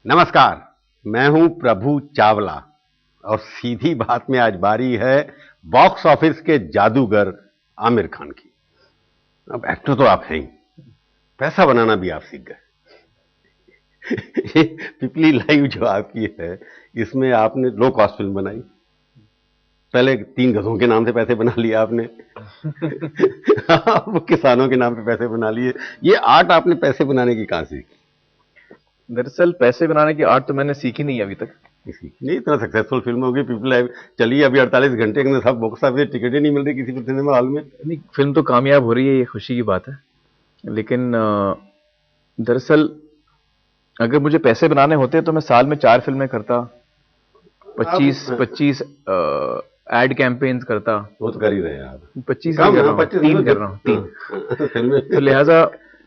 नमस्कार। मैं हूं प्रभु चावला और सीधी बात में आज बारी है बॉक्स ऑफिस के जादूगर आमिर खान की। अब एक्टर तो आप हैं ही, पैसा बनाना भी आप सीख गए। ये पिपली लाइव जो आपकी है, इसमें आपने लो कॉस्ट फिल्म बनाई। पहले 3 गधों के नाम से पैसे बना लिए आपने। अब किसानों के नाम पे पैसे बना लिए। ये आर्ट आपने पैसे बनाने की कहां सीखी? दरअसल पैसे बनाने की आर्ट तो मैंने सीखी नहीं अभी तक। नहीं, इतना सक्सेसफुल फिल्म होगी पीपल लाइव, चलिए अभी 48 घंटे के अंदर सब बॉक्स ऑफिस टिकट ही नहीं मिल रही किसी भी सिनेमा हॉल में। नहीं, फिल्म तो कामयाब हो रही है, ये खुशी की बात है। लेकिन दरअसल अगर मुझे पैसे बनाने होते तो मैं साल में 4 फिल्में करता, 25 एड कैंपेन्स करता। वो तो कर ही रहे हैं आप। 25 नहीं कर रहा हूँ, 3 कर रहा हूँ, 3 तो लिहाजा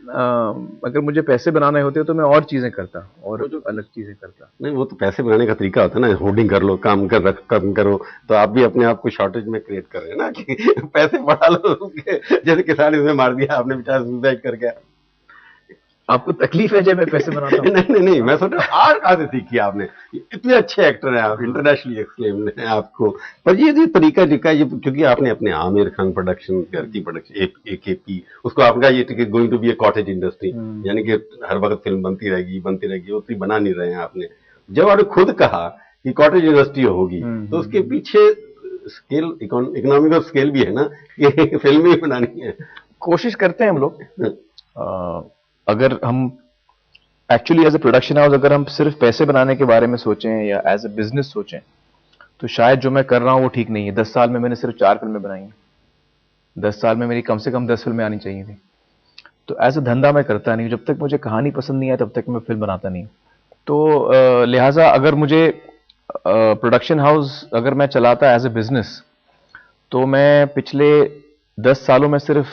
अगर मुझे पैसे बनाने होते तो मैं और चीजें करता और अलग चीजें करता। नहीं, वो तो पैसे बनाने का तरीका होता है ना, होर्डिंग कर लो, काम करो। तो आप भी अपने आप को शॉर्टेज में क्रिएट कर रहे हैं ना कि पैसे बढ़ा लो। जैसे किसान इसमें मार दिया आपने, बेचारा सुसाइड कर गया। आपको तकलीफ है जब मैं पैसे बनाता हूँ? नहीं, मैं सोच रहा हूँ आर्ट कहाँ से सीखी आपने? इतने अच्छे एक्टर हैं आप, इंटरनेशनली एक्सक्लेम्ड हैं आपको। पर ये तरीका ये क्योंकि आपने अपने आमिर खान प्रोडक्शन, घर की प्रोडक्शन, AKP, उसको आपका ये going to be a cottage industry, यानी कि हर वक्त फिल्म बनती रहेगी, उतनी बना नहीं रहे हैं आपने। जब आपने खुद कहा कि कॉटेज इंडस्ट्री होगी, तो उसके पीछे स्केल, इकोनॉमिकल स्केल भी है ना कि फिल्म ही बनानी है। कोशिश करते हैं हम लोग। अगर हम actually as a production house अगर हम सिर्फ पैसे बनाने के बारे में सोचें या एज ए बिजनेस सोचें तो शायद जो मैं कर रहा हूं वो ठीक नहीं है। 10 साल में मैंने सिर्फ 4 फिल्में बनाई हैं। 10 साल में मेरी कम से कम 10 फिल्में आनी चाहिए थी। तो एज ए धंधा मैं करता नहीं, जब तक मुझे कहानी पसंद नहीं आए तब तक मैं फिल्म बनाता नहीं। तो लिहाजा अगर मुझे प्रोडक्शन हाउस अगर मैं चलाता एज ए बिजनेस तो मैं पिछले 10 सालों में सिर्फ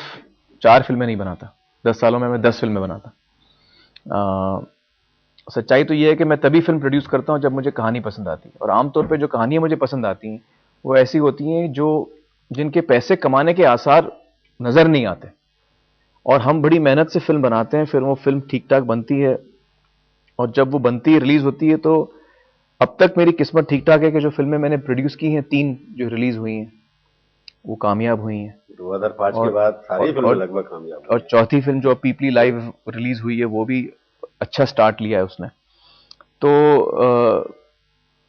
4 फिल्में नहीं बनाता, 10 सालों में मैं 10 फिल्में बनाता। सच्चाई तो यह है कि मैं तभी फिल्म प्रोड्यूस करता हूं जब मुझे कहानी पसंद आती है, और आमतौर पे जो कहानियां मुझे पसंद आती हैं वो ऐसी होती हैं जिनके पैसे कमाने के आसार नजर नहीं आते, और हम बड़ी मेहनत से फिल्म बनाते हैं। फिर वो फिल्म ठीक ठाक बनती है, और जब वो बनती है, रिलीज होती है, तो अब तक मेरी किस्मत ठीक ठाक है कि जो फिल्में मैंने प्रोड्यूस की हैं, 3 जो रिलीज हुई हैं वो कामयाब हुई हैं। 2005 के बाद सारी फिल्में लगभग कामयाब, और चौथी फिल्म जो पीपली लाइव रिलीज हुई है वो भी अच्छा स्टार्ट लिया है उसने। तो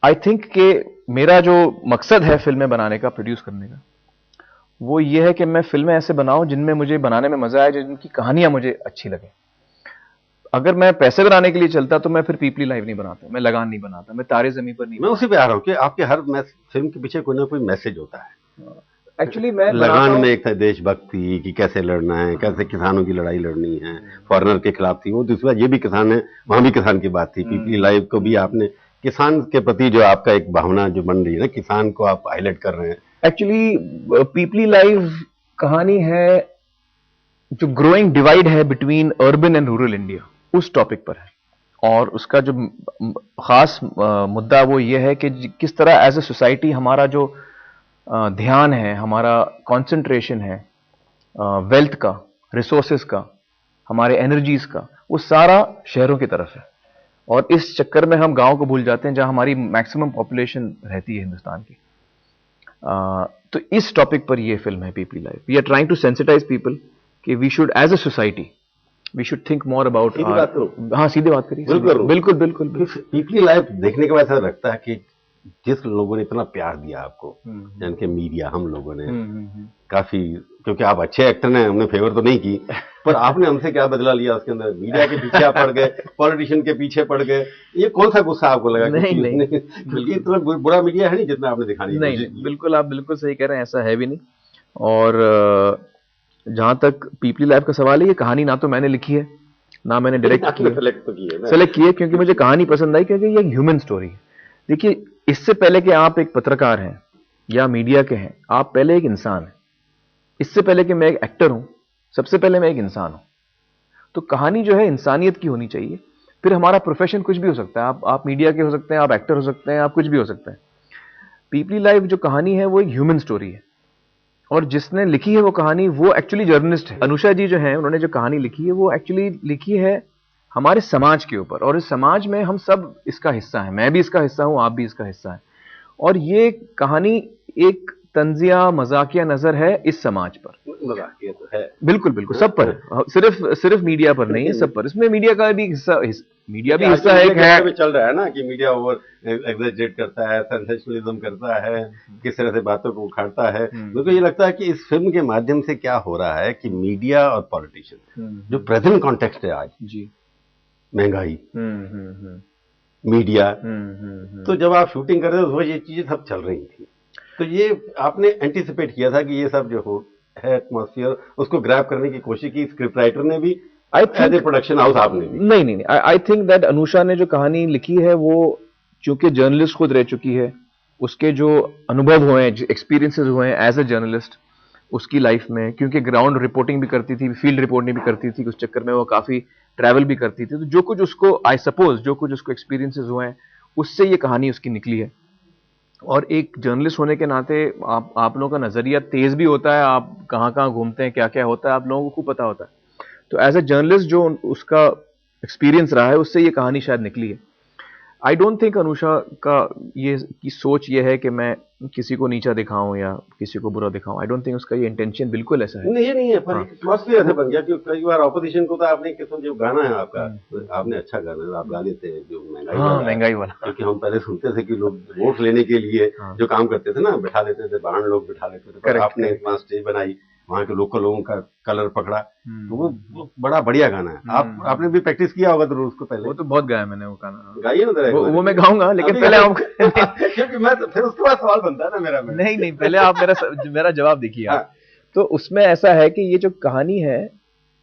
आई थिंक कि मेरा जो मकसद है फिल्में बनाने का, प्रोड्यूस करने का, वो ये है कि मैं फिल्में ऐसे बनाऊं जिनमें मुझे बनाने में मजा आए, जिनकी कहानियां मुझे अच्छी लगे। अगर मैं पैसे बनाने के लिए चलता तो मैं फिर पीपली लाइव नहीं बनाता, मैं लगान नहीं बनाता, मैं तारे जमीन पर नहीं। मैं उसी पे आ रहा हूँ कि आपके हर फिल्म के पीछे कोई ना कोई मैसेज होता है। एक्चुअली मैं लगान में एक था देशभक्ति कि कैसे लड़ना है, कैसे किसानों की लड़ाई लड़नी है, फॉरेनर के खिलाफ थी वो। दूसरी बात ये भी किसान है, वहां भी किसान की बात थी। पीपली लाइव को भी आपने किसान के प्रति जो आपका एक भावना जो बन रही है ना, किसान को आप हाईलाइट कर रहे हैं। एक्चुअली पीपली लाइव कहानी है जो ग्रोइंग डिवाइड है between urban and rural India, उस टॉपिक पर है। और उसका जो खास मुद्दा वो ये है कि किस तरह एज ए सोसाइटी हमारा जो ध्यान है, हमारा कंसंट्रेशन है वेल्थ का, रिसोर्सेज का, हमारे एनर्जीज का, वो सारा शहरों की तरफ है। और इस चक्कर में हम गांव को भूल जाते हैं जहां हमारी मैक्सिमम पॉपुलेशन रहती है हिंदुस्तान की। तो इस टॉपिक पर ये फिल्म है Peepli live. We are trying to sensitize people कि we should as a society we should think more about. हाँ, सीधे बात करिए। बिल्कुल। पीपली लाइव देखने के बाद ऐसा लगता है कि जिस लोगों ने इतना प्यार दिया आपको, यानी कि मीडिया, हम लोगों ने काफी, क्योंकि आप अच्छे एक्टर हैं, हमने फेवर तो नहीं की, पर आपने हमसे क्या बदला लिया उसके अंदर? मीडिया के पीछे आप पड़ गए, पॉलिटिशियन के पीछे पड़ गए। ये कौन सा गुस्सा आपको लगा? नहीं, क्योंकि इतना बुरा मीडिया है नहीं जितना आपने दिखाने। नहीं, बिल्कुल, आप बिल्कुल सही कह रहे हैं, ऐसा है भी नहीं। और जहां तक पीपली लाइव का सवाल है, ये कहानी ना तो मैंने लिखी है ना मैंने डायरेक्ट की, सेलेक्ट की है, क्योंकि मुझे कहानी पसंद आई, क्योंकि ये ह्यूमन स्टोरी है। देखिए, इससे पहले कि आप एक पत्रकार हैं या मीडिया के हैं, आप पहले एक इंसान हैं। इससे पहले कि मैं एक एक्टर हूं, सबसे पहले मैं एक इंसान हूं। तो कहानी जो है इंसानियत की होनी चाहिए। फिर हमारा प्रोफेशन कुछ भी हो सकता है, आप मीडिया के हो सकते हैं, आप एक्टर हो सकते हैं, आप कुछ भी हो सकते हैं। पीपली लाइव जो कहानी है वो एक ह्यूमन स्टोरी है, और जिसने लिखी है वो कहानी, वो एक्चुअली जर्नलिस्ट है। अनुषा जी जो है, उन्होंने जो कहानी लिखी है वो एक्चुअली लिखी है हमारे समाज के ऊपर, और इस समाज में हम सब इसका हिस्सा हैं, मैं भी इसका हिस्सा हूं, आप भी इसका हिस्सा हैं। और ये कहानी एक तंजिया मजाकिया नजर है इस समाज पर। मजाक ये तो है। बिल्कुल बिल्कुल सब पर है, सिर्फ मीडिया पर नहीं है, सब पर। इसमें मीडिया का भी मीडिया भी आज हिस्सा मीडिया एक के है। बारे में चल रहा है ना कि मीडिया ओवर एग्जैजरेट करता है, सेंसेशनलिज्म करता है, किस तरह से बातों को उखाड़ता है। मेरे को ये लगता है कि इस फिल्म के माध्यम से क्या हो रहा है कि मीडिया और पॉलिटिशियन, जो प्रेजेंट कॉन्टेक्स्ट है आज, जी, महंगाई, मीडिया, तो जब आप शूटिंग कर रहे हो तो ये चीजें सब चल रही थी, तो ये आपने एंटिसिपेट किया था कि ये सब जो हो है एटमॉस्फेयर, उसको ग्रैब करने की कोशिश की स्क्रिप्ट राइटर ने भी, एज ए प्रोडक्शन हाउस आपने भी? नहीं, आई थिंक दैट अनुषा ने जो कहानी लिखी है वो चूंकि जर्नलिस्ट खुद रह चुकी है, उसके जो अनुभव हुए हैं, जो एक्सपीरियंसेस हुए हैं एज ए जर्नलिस्ट उसकी लाइफ में, क्योंकि ग्राउंड रिपोर्टिंग भी करती थी, फील्ड रिपोर्टिंग भी करती थी, उस चक्कर में वो काफी ट्रैवल भी करती थी, तो जो कुछ उसको, आई सपोज जो कुछ उसको एक्सपीरियंसेस हुए हैं उससे ये कहानी उसकी निकली है। और एक जर्नलिस्ट होने के नाते आप लोगों का नजरिया तेज भी होता है, आप कहाँ कहाँ घूमते हैं, क्या क्या होता है, आप लोगों को खूब पता होता है। तो एज ए जर्नलिस्ट जो उसका एक्सपीरियंस रहा है उससे ये कहानी शायद निकली है। आई डोंट थिंक अनुषा का ये की सोच ये है कि मैं किसी को नीचा दिखाऊं या किसी को बुरा दिखाऊं। आई डोंट थिंक उसका ये इंटेंशन बिल्कुल ऐसा है। नहीं, ये नहीं है, पर एटमॉस्फेयर ऐसे बन गया कि कई बार ऑपोजिशन को तो आपने किस्म जो गाना है आपका, आपने अच्छा गाना आप गा लेते हैं, जो महंगाई वाला, महंगाई वाला, क्योंकि हम पहले सुनते थे कि लोग वोट लेने के लिए जो काम करते थे ना, बिठा लेते थे, बाहर लोग बिठा लेते थे, पर आपने वहां स्टेज बनाई, वहां के लोकल लोगों का कलर पकड़ा, तो वो बड़ा बढ़िया गाना है। आपने भी प्रैक्टिस किया होगा जरूर उसको पहले। वो तो बहुत गाया मैंने वो गाना। गाइए ना जरा। वो मैं गाऊंगा, लेकिन पहले हम क्योंकि मैं तो फिर उसके बाद सवाल बनता है ना मेरा। नहीं, पहले आप मेरा जवाब देखिए आप। तो उसमें ऐसा है कि ये जो कहानी है,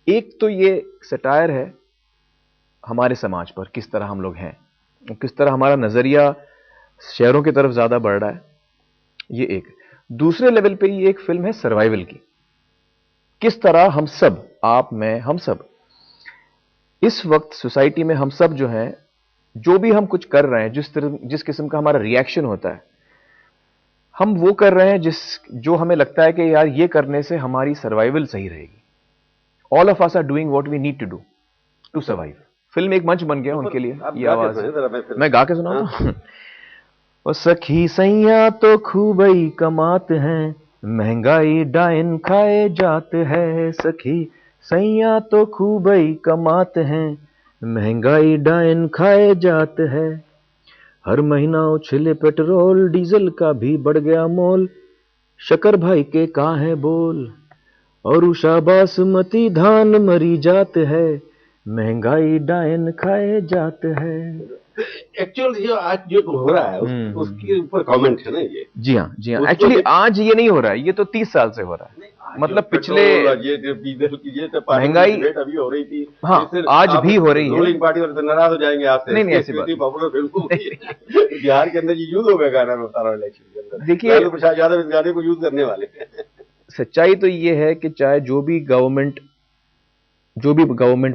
एक तो ये सटायर है हमारे समाज पर, किस तरह हम लोग हैं, किस तरह हमारा नजरिया शहरों की तरफ ज्यादा बढ़ रहा है, ये एक। दूसरे लेवल पे ये एक फिल्म है सर्वाइवल की, किस तरह हम सब, आप, मैं, हम सब इस वक्त सोसाइटी में, हम सब जो हैं, जो भी हम कुछ कर रहे हैं, जिस किस्म का हमारा रिएक्शन होता है, हम वो कर रहे हैं जो हमें लगता है कि यार ये करने से हमारी सर्वाइवल सही रहेगी। All of us are doing what we need to do to survive. Film एक मंच बन गया उनके लिए। ये आवाज मैं गा के सुनाऊं? ओ सखी सैया तो खूब ही कमात हैं, महंगाई डायन खाए जात है। सखी सैया तो खूब ही कमात हैं, महंगाई डायन खाए जात है। हर महीना उछले पेट्रोल डीजल का भी बढ़ गया मोल, शकर भाई के कहाँ है बोल, और उषा बासमती धान मरी जात है, महंगाई डायन खाए जात है। एक्चुअल जो आज जो हो रहा है उसके ऊपर कमेंट है ना ये। जी हाँ एक्चुअली आज ये नहीं हो रहा है, ये तो 30 साल से हो रहा है। मतलब पिछले ये डीजल की ये महंगाई अभी हो रही थी, हाँ आज भी हो रही है। रूलिंग पार्टी वाले तो नाराज हो जाएंगे आपसे। नहीं ऐसी बात पॉपुलर फिल्म बिहार के अंदर ये यूज हो गया गाना में सारा इलेक्शन के अंदर। देखिए प्रसाद यादव इस गाने को यूज करने वाले हैं। सच्चाई तो ये है कि चाहे जो भी गवर्नमेंट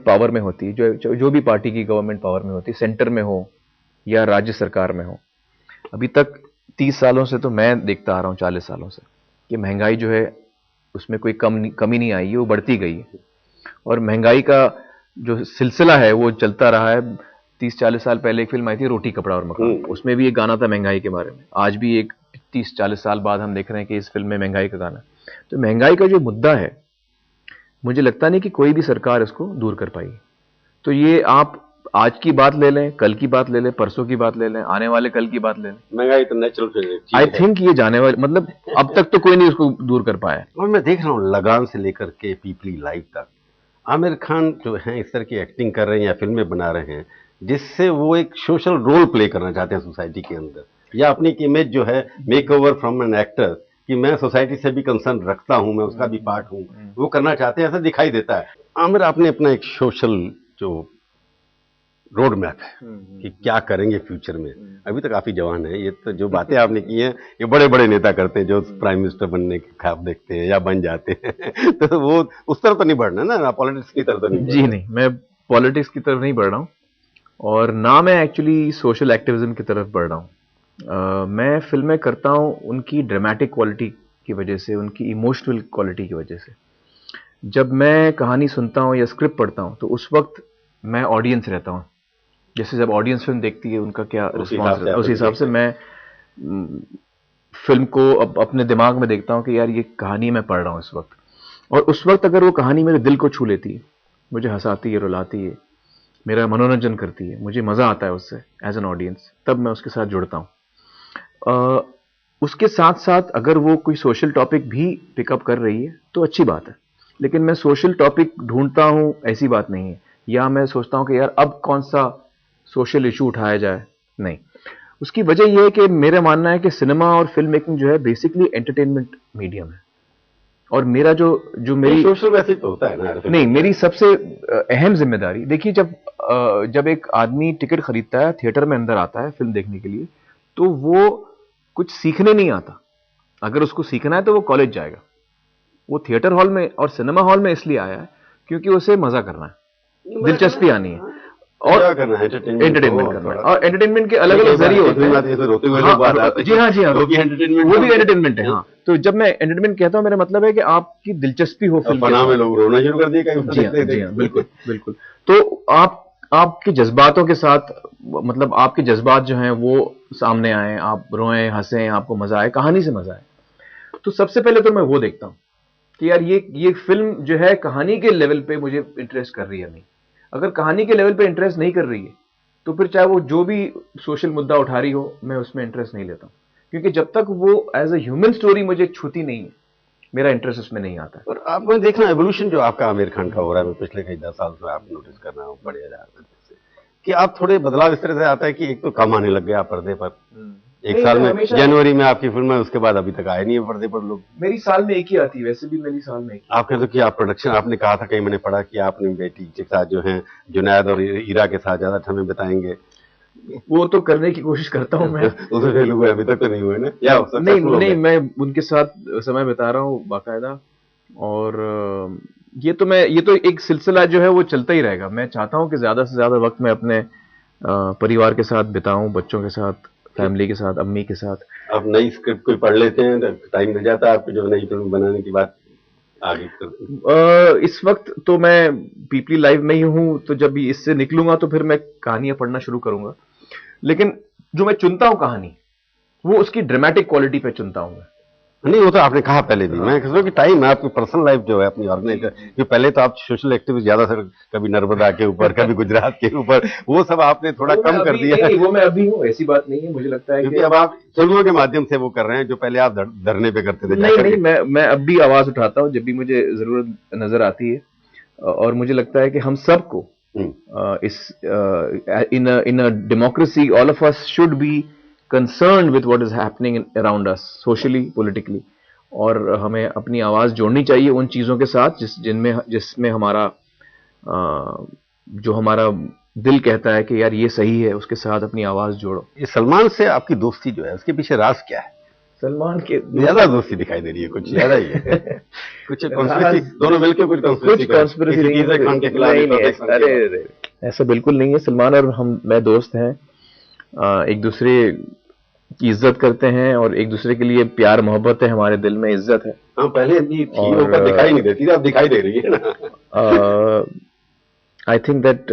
पावर में होती, जो भी पार्टी की गवर्नमेंट पावर में होती, सेंटर में हो या राज्य सरकार में हो, अभी तक 30 सालों से तो मैं देखता आ रहा हूं, 40 सालों से, कि महंगाई जो है उसमें कोई कमी नहीं आई है, वो बढ़ती गई है। और महंगाई का जो सिलसिला है वो चलता रहा है। 30-40 साल पहले एक फिल्म आई थी रोटी कपड़ा और मकान, उसमें भी एक गाना था महंगाई के बारे में। आज भी एक 30-40 साल बाद हम देख रहे हैं कि इस फिल्म में महंगाई का गाना। तो महंगाई का जो मुद्दा है, मुझे लगता नहीं कि कोई भी सरकार इसको दूर कर पाई। तो ये आप आज की बात ले लें, कल की बात ले लें, परसों की बात ले लें, आने वाले कल की बात ले लें, महंगाई तो नेचुरल। आई थिंक ये जाने वाले, मतलब अब तक तो कोई नहीं उसको दूर कर पाया। और मैं देख रहा हूँ लगान से लेकर के पीपली लाइव तक, आमिर खान जो है इस तरह की एक्टिंग कर रहे हैं या फिल्में बना रहे हैं जिससे वो एक सोशल रोल प्ले करना चाहते हैं सोसाइटी के अंदर, या अपनी इमेज जो है make over from an actor, कि मैं सोसाइटी से भी कंसर्न रखता हूं, मैं उसका भी पार्ट हूं, वो करना चाहते हैं, ऐसा दिखाई देता है। आमिर आपने अपना एक सोशल जो रोड मैप है कि क्या करेंगे फ्यूचर में, अभी तो काफी जवान है, ये तो जो बातें आपने की हैं ये बड़े बड़े नेता करते हैं, जो प्राइम मिनिस्टर बनने के ख्वाब देखते हैं या बन जाते हैं तो वो उस तरफ तो नहीं बढ़ना ना, पॉलिटिक्स की तरफ तो नहीं। जी नहीं, मैं पॉलिटिक्स की तरफ नहीं बढ़ रहा हूँ, और ना मैं एक्चुअली सोशल एक्टिविज्म की तरफ बढ़ रहा हूँ। मैं फिल्में करता हूँ उनकी ड्रामेटिक क्वालिटी की वजह से, उनकी इमोशनल क्वालिटी की वजह से। जब मैं कहानी सुनता हूँ या स्क्रिप्ट पढ़ता हूँ तो उस वक्त मैं ऑडियंस रहता हूँ। जैसे जब ऑडियंस फिल्म देखती है उनका क्या उस रिस्पॉन्स हिसाब से रहता है, आप उस हिसाब से मैं फिल्म को अपने दिमाग में देखता हूँ कि यार ये कहानी मैं पढ़ रहा हूँ इस वक्त, और उस वक्त अगर वो कहानी मेरे दिल को छू लेती है, मुझे हंसाती है, रुलाती है, मेरा मनोरंजन करती है, मुझे मजा आता है उससे एज एन ऑडियंस, तब मैं उसके साथ जुड़ता हूँ। उसके साथ साथ अगर वो कोई सोशल टॉपिक भी पिकअप कर रही है तो अच्छी बात है, लेकिन मैं सोशल टॉपिक ढूंढता हूं ऐसी बात नहीं है, या मैं सोचता हूं कि यार अब कौन सा सोशल इशू उठाया जाए, नहीं। उसकी वजह यह है कि मेरा मानना है कि सिनेमा और फिल्म मेकिंग जो है बेसिकली एंटरटेनमेंट मीडियम है, और मेरा जो जो मेरी सोशल वैसे तो होता है ना यार, नहीं, मेरी सबसे अहम जिम्मेदारी, देखिए जब एक आदमी टिकट खरीदता है, थिएटर में अंदर आता है फिल्म देखने के लिए, तो वो कुछ सीखने नहीं आता। अगर उसको सीखना है तो वो कॉलेज जाएगा। वो थिएटर हॉल में और सिनेमा हॉल में इसलिए आया है क्योंकि उसे मजा करना है, दिलचस्पी आनी है, और क्या करना है, एंटरटेनमेंट करना है। और एंटरटेनमेंट के अलग अलग जरिए होते हैं। रोते हुए लोग बात आते हैं। जी हाँ, जी हाँ, वो भी एंटरटेनमेंट, वो भी एंटरटेनमेंट है। हाँ, तो जब मैं एंटरटेनमेंट कहता हूं, मेरा मतलब है कि आपकी दिलचस्पी हो फिल्म के फना में साथ। लोग रोना शुरू कर दिए कहीं जी हाँ, जी हाँ, बिल्कुल बिल्कुल। तो आपके जज्बातों के साथ, मतलब आपके जज्बात जो हैं वो सामने आए, आप रोएं, हंसें, आपको मजा आए, कहानी से मजा आए, तो सबसे पहले तो मैं वो देखता हूं कि यार ये फिल्म जो है कहानी के लेवल पे मुझे इंटरेस्ट कर रही है नहीं। अगर कहानी के लेवल पे इंटरेस्ट नहीं कर रही है तो फिर चाहे वो जो भी सोशल मुद्दा उठा रही हो, मैं उसमें इंटरेस्ट नहीं लेता हूं, क्योंकि जब तक वो एज अ ह्यूमन स्टोरी मुझे छूती नहीं है, मेरा इंटरेस्ट उसमें नहीं आता है। और आपको देखना एवोल्यूशन जो आपका आमिर खान का हो रहा है, मैं पिछले कई 10 साल से आप नोटिस कर रहा हूँ, बढ़िया जा रहा है कि आप थोड़े बदलाव इस तरह से आता है कि एक तो कम आने लग गया पर्दे पर, एक नहीं, साल मैं में हमेशा- जनवरी में आपकी फिल्म है, उसके बाद अभी तक आए नहीं है पर्दे पर लोग। मेरी साल में एक ही आती है, वैसे भी मेरी साल में एक ही। आप कहते हो कि आप प्रोडक्शन, आपने कहा था कहीं मैंने पढ़ा कि आपने बेटी के साथ जो है जुनैद और ईरा के साथ ज्यादा समय बिताएंगे। वो तो करने की कोशिश करता हूं मैं। उसमें फेल हुए, अभी तक तो नहीं हुए ना, या नहीं successful हो नहीं, गए? मैं उनके साथ समय बिता रहा हूँ बाकायदा, और ये तो एक सिलसिला जो है वो चलता ही रहेगा। मैं चाहता हूँ कि ज्यादा से ज्यादा वक्त मैं अपने परिवार के साथ बिताऊं, बच्चों के साथ, फैमिली के साथ, अम्मी के साथ। आप नई स्क्रिप्ट कोई पढ़ लेते हैं तो टाइम मिल जाता है आपको जो नई फिल्म बनाने की बात आगे करते इस वक्त तो मैं पीपली लाइव में ही हूं, तो जब इससे निकलूंगा तो फिर मैं कहानियां पढ़ना शुरू करूंगा, लेकिन जो मैं चुनता हूं कहानी, वो उसकी ड्रामेटिक क्वालिटी पे चुनता हूं मैं। नहीं, वो तो आपने कहा पहले भी। मैं कह रहा हूं कि टाइम है आपकी पर्सनल लाइफ जो है अपनी ऑर्गेनाइज, कि पहले तो आप सोशल एक्टिविटी ज्यादा सर, कभी नर्मदा के ऊपर, कभी गुजरात के ऊपर, वो सब आपने थोड़ा कम कर दिया है। वो मैं अभी हूँ, ऐसी बात नहीं है। मुझे लगता है क्योंकि अब आप फिल्मों के माध्यम से वो कर रहे हैं जो पहले आप धरने पे करते थे। नहीं, मैं अब भी आवाज उठाता हूँ जब भी मुझे जरूरत नजर आती है, और मुझे लगता है कि हम सबको इस in a democracy, all of us should be concerned with what is happening around us, socially, politically, और हमें अपनी आवाज जोड़नी चाहिए उन चीजों के साथ जिसमें हमारा जो हमारा दिल कहता है कि यार ये सही है, उसके साथ अपनी आवाज जोड़ो। ये सलमान से आपकी दोस्ती जो है उसके पीछे राज क्या है? सलमान के ज्यादा दोस्ती दिखाई दे रही है, कुछ ज्यादा ही है। कुछ कॉन्स्पिरेसी, दोनों मिलकर कुछ कॉन्स्पिरेसी नहीं है। अरे ऐसा बिल्कुल नहीं है। सलमान और मैं दोस्त हैं, एक दूसरे की इज्जत करते हैं, और एक दूसरे के लिए प्यार मोहब्बत है, हमारे दिल में इज्जत है। हाँ, पहले भी थी, वो पर दिखाई नहीं देती, अब दिखाई दे रही है ना। I think that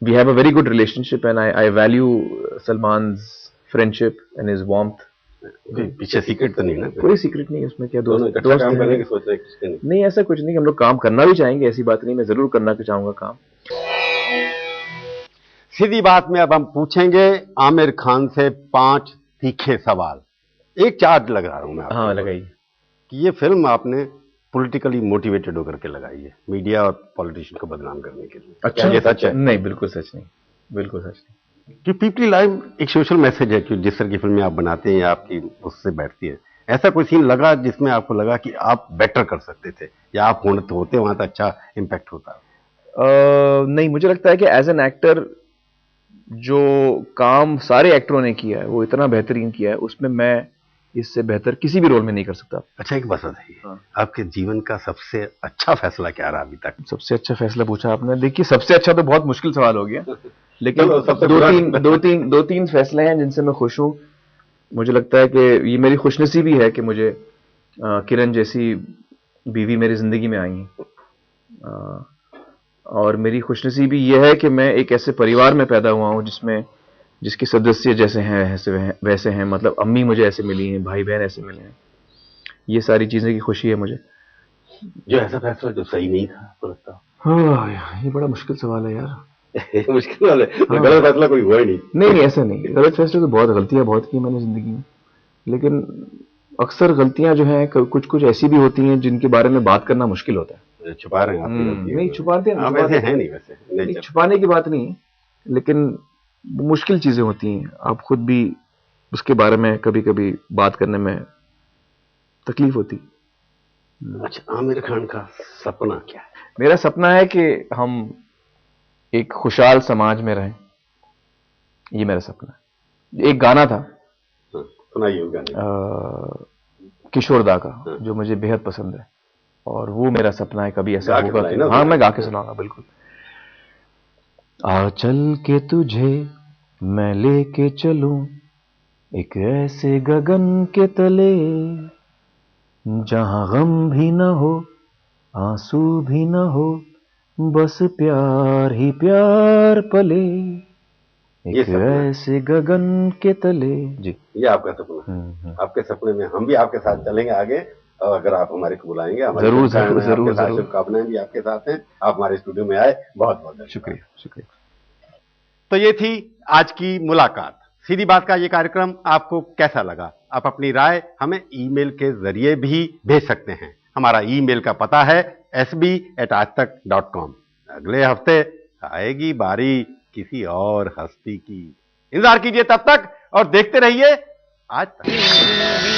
we have a very good relationship, and I value Salman's friendship and his warmth. पीछे सीक्रेट तो नहीं ना? कोई सीक्रेट नहीं है उसमें, क्या दोस्त काम करने की सोच रहे हैं? नहीं, ऐसा कुछ नहीं, हम लोग काम करना भी चाहेंगे, ऐसी बात नहीं, मैं जरूर करना चाहूंगा काम। सीधी बात में अब हम पूछेंगे आमिर खान से 5 तीखे सवाल। एक चार्ज लगा रहा हूं मैं आपको। हाँ, लगाइए। कि ये फिल्म आपने पॉलिटिकली मोटिवेटेड होकर के लगाई है, मीडिया और पॉलिटिशियन को बदनाम करने के लिए। अच्छा, ये सच है? नहीं, बिल्कुल सच नहीं, बिल्कुल सच नहीं। कि पीपली लाइव एक सोशल मैसेज है कि जिस तरह की फिल्में आप बनाते हैं या आपकी उससे बैठती है, ऐसा कोई सीन लगा जिसमें आपको लगा कि आप बेटर कर सकते थे, या आप होते वहां तो अच्छा इम्पैक्ट होता? नहीं, मुझे लगता है कि एज एन एक्टर जो काम सारे एक्टरों ने किया है वो इतना बेहतरीन किया है, उसमें मैं इससे बेहतर किसी भी रोल में नहीं कर सकता। अच्छा, एक बात बताइए, आपके जीवन का सबसे अच्छा फैसला क्या रहा अभी तक? सबसे अच्छा फैसला पूछा आपने। देखिए, सबसे अच्छा तो बहुत मुश्किल सवाल हो गया, लेकिन दो तीन फैसले हैं जिनसे मैं खुश हूं। मुझे लगता है कि ये मेरी खुशनसीबी है कि मुझे किरण जैसी बीवी मेरी जिंदगी में आई है। और मेरी खुशनसीबी यह है कि मैं एक ऐसे परिवार में पैदा हुआ हूँ जिसके सदस्य जैसे हैं वैसे हैं, मतलब अम्मी मुझे ऐसे मिली हैं, भाई बहन ऐसे मिले हैं। ये सारी चीजें की खुशी है मुझे। जो ऐसा फैसला जो सही नहीं था आपको लगता है? हाँ, ये बड़ा मुश्किल सवाल है यार। मुश्किल वाला है। गलत फैसला कोई हुआ ही नहीं। नहीं, ऐसा नहीं, गलत फैसले तो बहुत, गलतियां बहुत की मैंने जिंदगी में, लेकिन अक्सर गलतियां जो हैं कुछ कुछ ऐसी भी होती हैं जिनके बारे में बात करना मुश्किल होता है। छुपा रहे हैं आपकी गलती? नहीं छुपाते हैं, वैसे है नहीं, वैसे नहीं, छुपाने की बात नहीं, लेकिन मुश्किल चीजें होती हैं, आप खुद भी उसके बारे में कभी कभी बात करने में तकलीफ होती। अच्छा, आमिर खान का सपना क्या है? मेरा सपना है कि हम एक खुशहाल समाज में रहें, ये मेरा सपना है। एक गाना था, सुनाइए वो गाने। किशोर दा का, जो मुझे बेहद पसंद है, और वो मेरा सपना है कभी ऐसा होगा कि हाँ, मैं गा के सुनाऊंगा बिल्कुल। आ चल के तुझे मैं लेके चलूं एक ऐसे गगन के तले, जहां गम भी न हो आंसू भी न हो, बस प्यार ही प्यार पले, एक ऐसे गगन के तले। जी, ये आपका सपना। आपके सपने में हम भी आपके साथ चलेंगे आगे, और अगर आप हमारे को बुलाएंगे, जरूर जरूर जरूर, शुभकामनाएं भी आपके साथ हैं। आप हमारे स्टूडियो में आए, बहुत बहुत शुक्रिया शुक्रिया। तो ये थी आज की मुलाकात। सीधी बात का ये कार्यक्रम आपको कैसा लगा? आप अपनी राय हमें ईमेल के जरिए भी भेज सकते हैं। हमारा ईमेल का पता है sb@aajtak.com। अगले हफ्ते आएगी बारी किसी और हस्ती की। इंतजार कीजिए तब तक, और देखते रहिए आज तक।